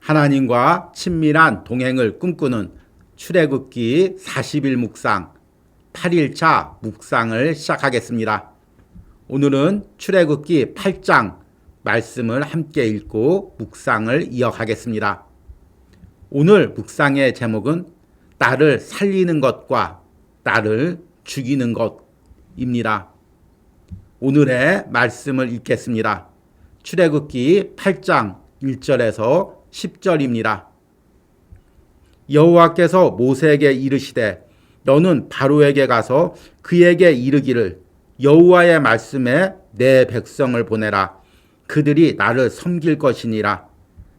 하나님과 친밀한 동행을 꿈꾸는 출애굽기 40일 묵상 8일차 묵상을 시작하겠습니다. 오늘은 출애굽기 8장 말씀을 함께 읽고 묵상을 이어가겠습니다. 오늘 묵상의 제목은 나를 살리는 것과 나를 죽이는 것입니다. 오늘의 말씀을 읽겠습니다. 출애굽기 8장 1절에서 10절입니다. 여호와께서 모세에게 이르시되 너는 바로에게 가서 그에게 이르기를 여호와의 말씀에 내 백성을 보내라. 그들이 나를 섬길 것이니라.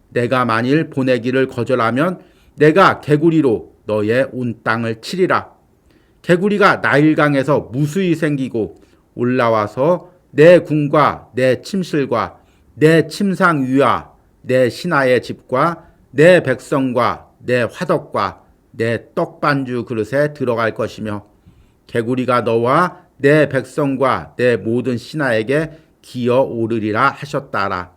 내가 만일 보내기를 거절하면 내가 개구리로 너의 온 땅을 치리라. 개구리가 나일강에서 무수히 생기고 올라와서 내 궁과 내 침실과 내 침상 위와 내 신하의 집과 내 백성과 내 화덕과 내 떡반주 그릇에 들어갈 것이며 개구리가 너와 내 백성과 내 모든 신하에게 기어 오르리라 하셨다라.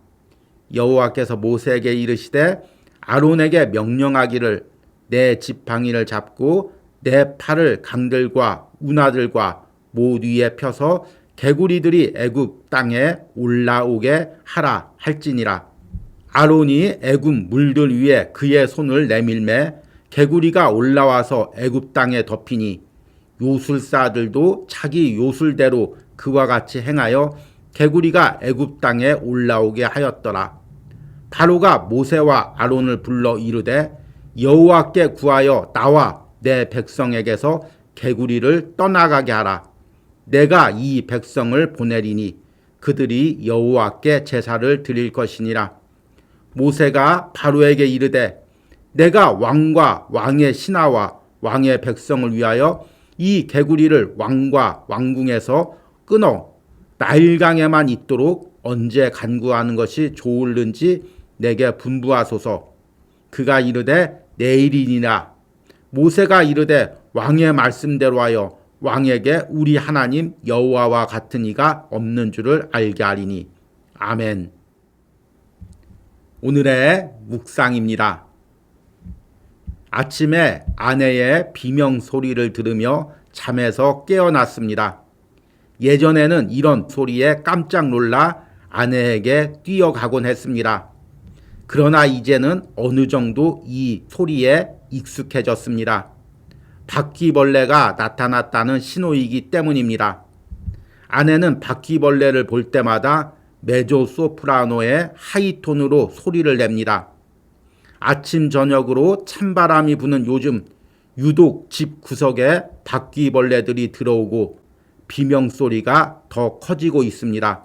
여호와께서 모세에게 이르시되 아론에게 명령하기를 내 지팡이를 잡고 내 팔을 강들과 운하들과 못 위에 펴서 개구리들이 애굽 땅에 올라오게 하라 할지니라. 아론이 애굽 물들 위에 그의 손을 내밀매 개구리가 올라와서 애굽 땅에 덮이니 요술사들도 자기 요술대로 그와 같이 행하여 개구리가 애굽 땅에 올라오게 하였더라. 바로가 모세와 아론을 불러 이르되 여호와께 구하여 나와 내 백성에게서 개구리를 떠나가게 하라. 내가 이 백성을 보내리니 그들이 여호와께 제사를 드릴 것이니라. 모세가 바로에게 이르되 내가 왕과 왕의 신하와 왕의 백성을 위하여 이 개구리를 왕과 왕궁에서 끊어 나일강에만 있도록 언제 간구하는 것이 좋을는지 내게 분부하소서. 그가 이르되 내일이니라. 모세가 이르되 왕의 말씀대로 하여 왕에게 우리 하나님 여호와와 같은 이가 없는 줄을 알게 하리니. 아멘. 오늘의 묵상입니다. 아침에 아내의 비명 소리를 들으며 잠에서 깨어났습니다. 예전에는 이런 소리에 깜짝 놀라 아내에게 뛰어가곤 했습니다. 그러나 이제는 어느 정도 이 소리에 익숙해졌습니다. 바퀴벌레가 나타났다는 신호이기 때문입니다. 아내는 바퀴벌레를 볼 때마다 메조소프라노의 하이톤으로 소리를 냅니다. 아침 저녁으로 찬바람이 부는 요즘 유독 집 구석에 바퀴벌레들이 들어오고 비명소리가 더 커지고 있습니다.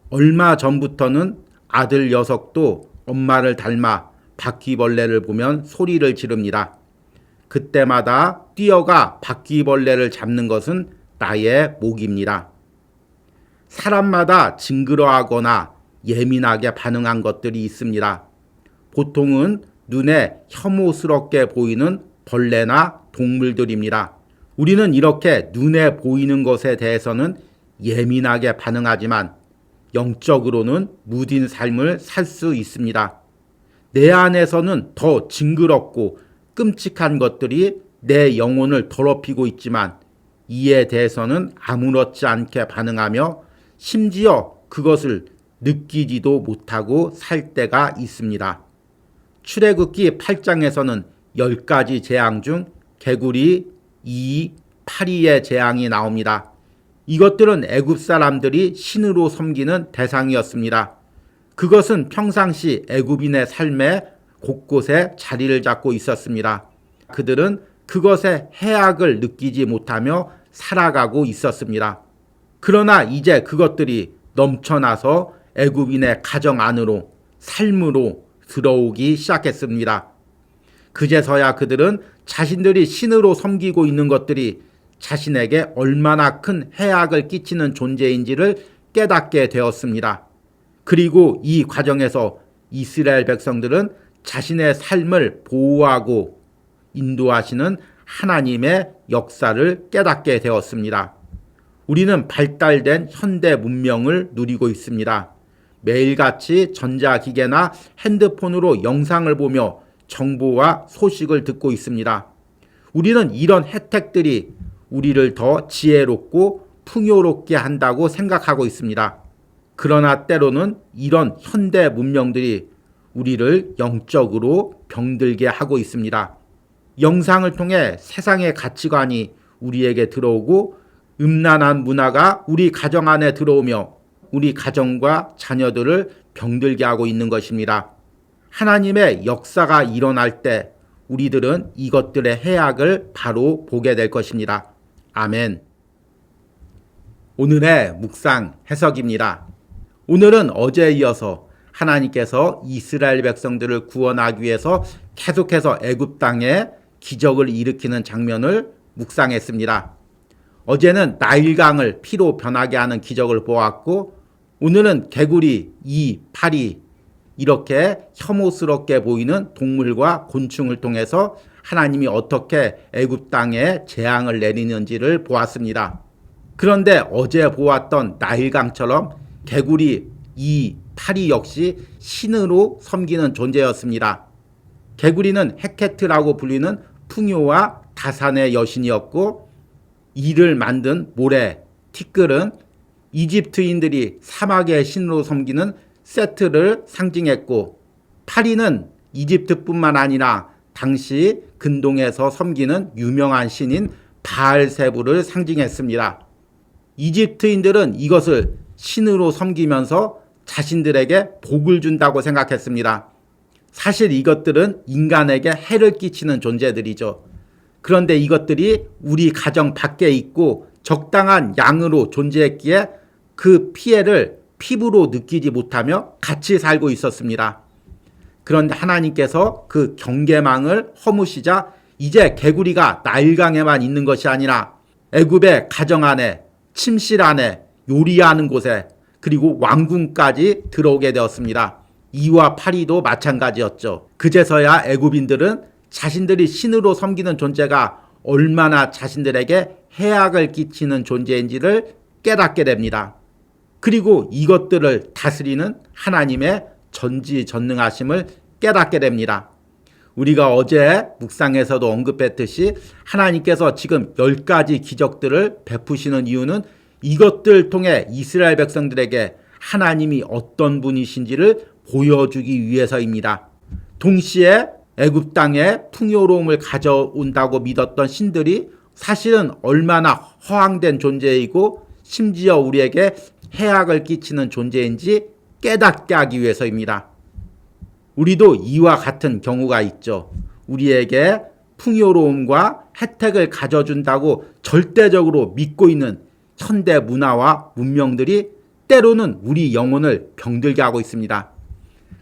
얼마 전부터는 아들 녀석도 엄마를 닮아 바퀴벌레를 보면 소리를 지릅니다. 그때마다 뛰어가 바퀴벌레를 잡는 것은 나의 몫입니다. 사람마다 징그러워하거나 예민하게 반응한 것들이 있습니다. 보통은 눈에 혐오스럽게 보이는 벌레나 동물들입니다. 우리는 이렇게 눈에 보이는 것에 대해서는 예민하게 반응하지만 영적으로는 무딘 삶을 살 수 있습니다. 내 안에서는 더 징그럽고 끔찍한 것들이 내 영혼을 더럽히고 있지만 이에 대해서는 아무렇지 않게 반응하며 심지어 그것을 느끼지도 못하고 살 때가 있습니다. 출애굽기 8장에서는 10가지 재앙 중 개구리, 이, 파리의 재앙이 나옵니다. 이것들은 애굽 사람들이 신으로 섬기는 대상이었습니다. 그것은 평상시 애굽인의 삶에 곳곳에 자리를 잡고 있었습니다. 그들은 그것의 해악을 느끼지 못하며 살아가고 있었습니다. 그러나 이제 그것들이 넘쳐나서 애굽인의 가정 안으로 삶으로 들어오기 시작했습니다. 그제서야 그들은 자신들이 신으로 섬기고 있는 것들이 자신에게 얼마나 큰 해악을 끼치는 존재인지를 깨닫게 되었습니다. 그리고 이 과정에서 이스라엘 백성들은 자신의 삶을 보호하고 인도하시는 하나님의 역사를 깨닫게 되었습니다. 우리는 발달된 현대 문명을 누리고 있습니다. 매일같이 전자기계나 핸드폰으로 영상을 보며 정보와 소식을 듣고 있습니다. 우리는 이런 혜택들이 우리를 더 지혜롭고 풍요롭게 한다고 생각하고 있습니다. 그러나 때로는 이런 현대 문명들이 우리를 영적으로 병들게 하고 있습니다. 영상을 통해 세상의 가치관이 우리에게 들어오고 음란한 문화가 우리 가정 안에 들어오며 우리 가정과 자녀들을 병들게 하고 있는 것입니다. 하나님의 역사가 일어날 때 우리들은 이것들의 해악을 바로 보게 될 것입니다. 아멘. 오늘의 묵상 해석입니다. 오늘은 어제에 이어서 하나님께서 이스라엘 백성들을 구원하기 위해서 계속해서 애굽 땅에 기적을 일으키는 장면을 묵상했습니다. 어제는 나일강을 피로 변하게 하는 기적을 보았고 오늘은 개구리, 이, 파리 이렇게 혐오스럽게 보이는 동물과 곤충을 통해서 하나님이 어떻게 애굽 땅에 재앙을 내리는지를 보았습니다. 그런데 어제 보았던 나일강처럼 개구리, 이, 파리 역시 신으로 섬기는 존재였습니다. 개구리는 헤케트라고 불리는 풍요와 다산의 여신이었고 이를 만든 모래, 티끌은 이집트인들이 사막의 신으로 섬기는 세트를 상징했고 파리는 이집트뿐만 아니라 당시 근동에서 섬기는 유명한 신인 바알세부를 상징했습니다. 이집트인들은 이것을 신으로 섬기면서 자신들에게 복을 준다고 생각했습니다. 사실 이것들은 인간에게 해를 끼치는 존재들이죠. 그런데 이것들이 우리 가정 밖에 있고 적당한 양으로 존재했기에 그 피해를 피부로 느끼지 못하며 같이 살고 있었습니다. 그런데 하나님께서 그 경계망을 허무시자 이제 개구리가 나일강에만 있는 것이 아니라 애굽의 가정 안에, 침실 안에, 요리하는 곳에 그리고 왕궁까지 들어오게 되었습니다. 이와 파리도 마찬가지였죠. 그제서야 애굽인들은 자신들이 신으로 섬기는 존재가 얼마나 자신들에게 해악을 끼치는 존재인지를 깨닫게 됩니다. 그리고 이것들을 다스리는 하나님의 전지전능하심을 깨닫게 됩니다. 우리가 어제 묵상에서도 언급했듯이 하나님께서 지금 10가지 기적들을 베푸시는 이유는 이것들 통해 이스라엘 백성들에게 하나님이 어떤 분이신지를 보여주기 위해서입니다. 동시에 애굽 땅에 풍요로움을 가져온다고 믿었던 신들이 사실은 얼마나 허황된 존재이고 심지어 우리에게 해악을 끼치는 존재인지 깨닫게 하기 위해서입니다. 우리도 이와 같은 경우가 있죠. 우리에게 풍요로움과 혜택을 가져준다고 절대적으로 믿고 있는 현대 문화와 문명들이 때로는 우리 영혼을 병들게 하고 있습니다.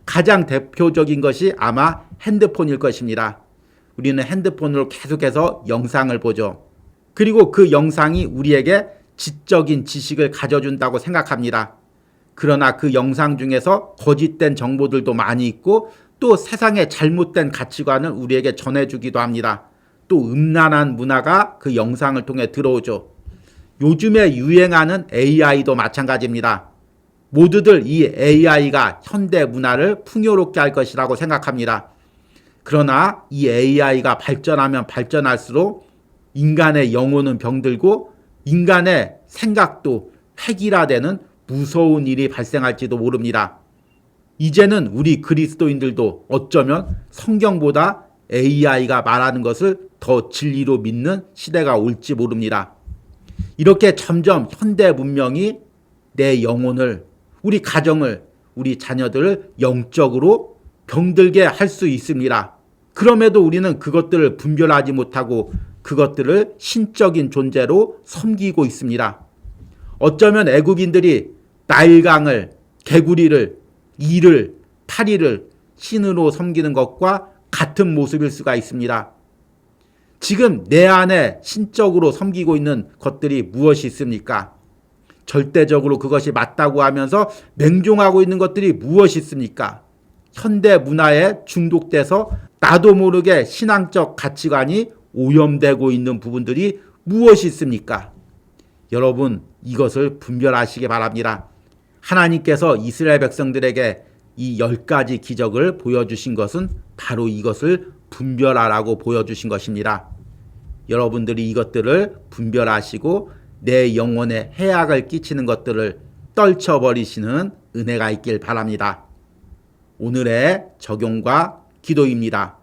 가장 대표적인 것이 아마 핸드폰일 것입니다. 우리는 핸드폰으로 계속해서 영상을 보죠. 그리고 그 영상이 우리에게 지적인 지식을 가져준다고 생각합니다. 그러나 그 영상 중에서 거짓된 정보들도 많이 있고 또 세상의 잘못된 가치관을 우리에게 전해주기도 합니다. 또 음란한 문화가 그 영상을 통해 들어오죠. 요즘에 유행하는 AI도 마찬가지입니다. 모두들 이 AI가 현대 문화를 풍요롭게 할 것이라고 생각합니다. 그러나 이 AI가 발전하면 발전할수록 인간의 영혼은 병들고 인간의 생각도 획일화되는 무서운 일이 발생할지도 모릅니다. 이제는 우리 그리스도인들도 어쩌면 성경보다 AI가 말하는 것을 더 진리로 믿는 시대가 올지 모릅니다. 이렇게 점점 현대 문명이 내 영혼을, 우리 가정을, 우리 자녀들을 영적으로 병들게 할 수 있습니다. 그럼에도 우리는 그것들을 분별하지 못하고 그것들을 신적인 존재로 섬기고 있습니다. 어쩌면 애굽인들이 나일강을, 개구리를, 이를, 파리를 신으로 섬기는 것과 같은 모습일 수가 있습니다. 지금 내 안에 신적으로 섬기고 있는 것들이 무엇이 있습니까? 절대적으로 그것이 맞다고 하면서 맹종하고 있는 것들이 무엇이 있습니까? 현대 문화에 중독돼서 나도 모르게 신앙적 가치관이 오염되고 있는 부분들이 무엇이 있습니까? 여러분, 이것을 분별하시기 바랍니다. 하나님께서 이스라엘 백성들에게 이 10가지 기적을 보여주신 것은 바로 이것을 분별하라고 보여주신 것입니다. 여러분들이 이것들을 분별하시고 내 영혼에 해악을 끼치는 것들을 떨쳐버리시는 은혜가 있길 바랍니다. 오늘의 적용과 기도입니다.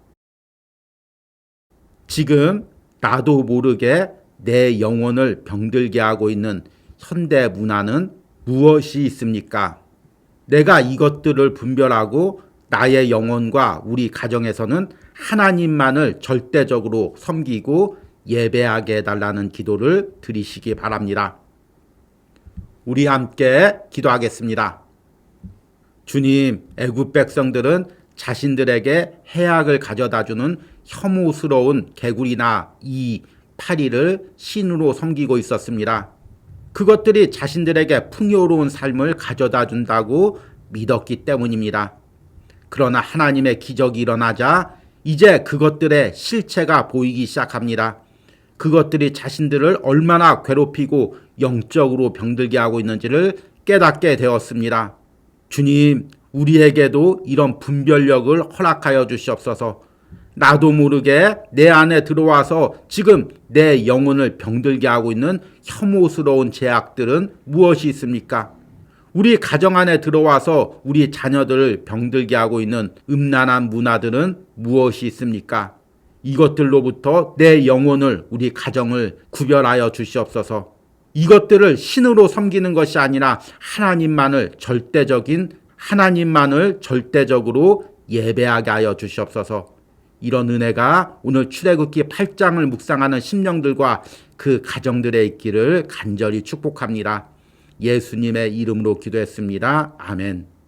지금 나도 모르게 내 영혼을 병들게 하고 있는 현대 문화는 무엇이 있습니까? 내가 이것들을 분별하고 나의 영혼과 우리 가정에서는 하나님만을 절대적으로 섬기고 예배하게 해달라는 기도를 드리시기 바랍니다. 우리 함께 기도하겠습니다. 주님, 애굽 백성들은 자신들에게 해악을 가져다주는 혐오스러운 개구리나 이 파리를 신으로 섬기고 있었습니다. 그것들이 자신들에게 풍요로운 삶을 가져다 준다고 믿었기 때문입니다. 그러나 하나님의 기적이 일어나자 이제 그것들의 실체가 보이기 시작합니다. 그것들이 자신들을 얼마나 괴롭히고 영적으로 병들게 하고 있는지를 깨닫게 되었습니다. 주님, 우리에게도 이런 분별력을 허락하여 주시옵소서. 나도 모르게 내 안에 들어와서 지금 내 영혼을 병들게 하고 있는 혐오스러운 죄악들은 무엇이 있습니까? 우리 가정 안에 들어와서 우리 자녀들을 병들게 하고 있는 음란한 문화들은 무엇이 있습니까? 이것들로부터 내 영혼을, 우리 가정을 구별하여 주시옵소서. 이것들을 신으로 섬기는 것이 아니라 하나님만을 절대적으로 예배하게 하여 주시옵소서. 이런 은혜가 오늘 출애굽기 8장을 묵상하는 심령들과 그 가정들에 있기를 간절히 축복합니다. 예수님의 이름으로 기도했습니다. 아멘.